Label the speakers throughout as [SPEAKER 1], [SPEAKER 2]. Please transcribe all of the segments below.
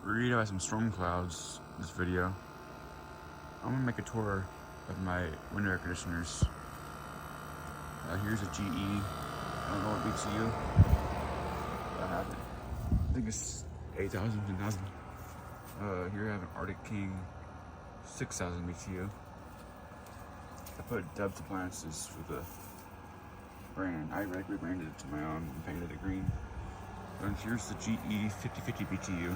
[SPEAKER 1] We're gonna have some storm clouds in this video. I'm gonna make a tour of my window air conditioners. Here's a GE. I don't know what BTU. I think it's 8,000, 10,000. Here I have an Arctic King 6,000 BTU. I put Dubs appliances for the brand. I rebranded it to my own and painted it green. And here's the GE 5050 BTU.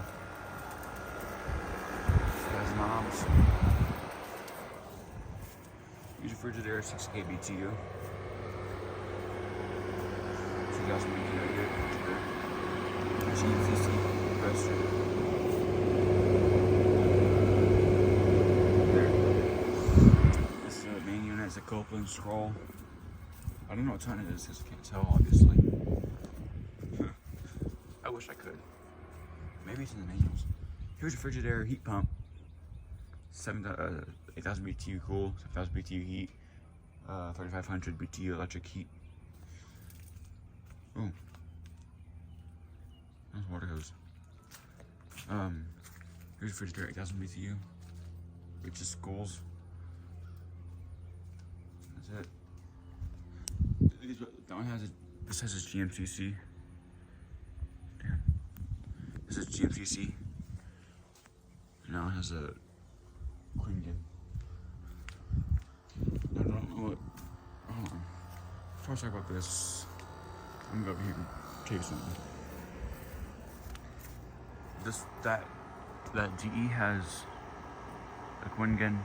[SPEAKER 1] It has knobs. Use a Frigidaire 6K BTU. 2,000 BTU here. GFC compressor. There. This is the main unit. It's a Copeland scroll. I don't know what ton it is because I can't tell, obviously. I wish I could. Maybe it's in the manuals. Here's a Frigidaire heat pump. 8,000 BTU cool, 7,000 BTU heat, 3,500 BTU electric heat. Oh, that's water hose. Here's a Frigidaire 8,000 BTU, which is schools. That's it. That one has a. This has a GMCC. Damn. This is GMCC. Now it has a Quingen. I don't know what. Hold on. Before I talk about this, I'm gonna go over here and tell you something. That GE has a Quingen.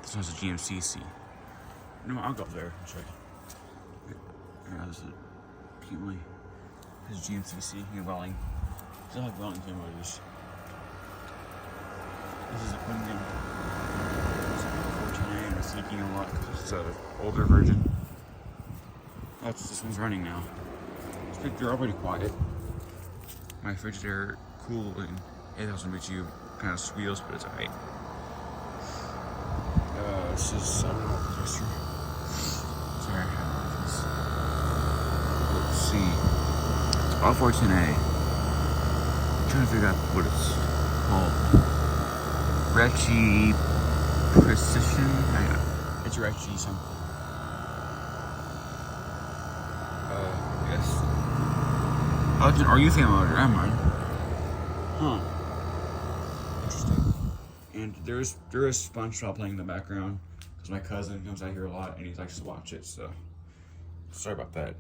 [SPEAKER 1] This one has a GMCC. No, I'll go up there and show you. Yeah, this is Keatley. This is GMCC here, Welling. Still have Wellington motors. This is a Quingen. Unfortunately, it's leaking a lot because it's an older version. This one's running now. They're already quiet. My Frigidaire cooling 8,000 BTU kind of squeals, but it's alright. This is, I don't know what this is. Sorry, I don't know if let's see. It's R14A. I'm trying to figure out what it's called. Retchi Precision? It's Retchi something. Yes. Oh, it's an RU motor, never mind. Huh. Interesting. And there is SpongeBob playing in the background because my cousin comes out here a lot and he likes to watch it, so sorry about that.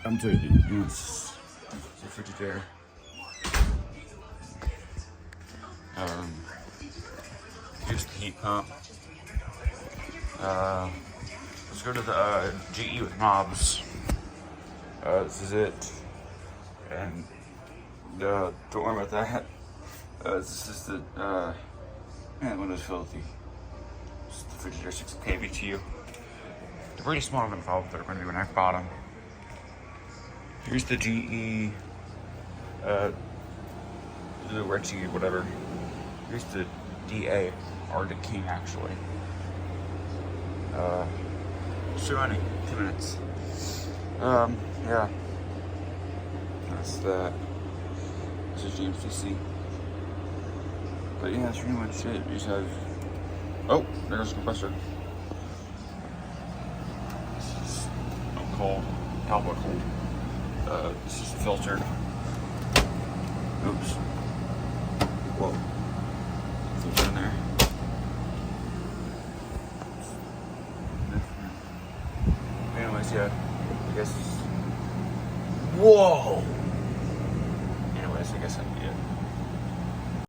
[SPEAKER 1] I'm telling you, it's a Frigidaire. Here's the heat pump. Let's go to the GE with knobs. This is it. And don't worry about that. This is the man, window's filthy. This is the Frigidaire 6K BTU. They're pretty small than I thought they were going to be when I bought them. Here's the GE, the Retchi, whatever. Here's the DA, Arctic King, actually. Still running, 2 minutes. Yeah. That's that. This is GMCC. But yeah, that's pretty much it. We just have. Oh, there's the compressor. This is cold. Talbot cold. This is filtered. Oops. Whoa. Filter in there. Anyways, yeah. I guess. Whoa!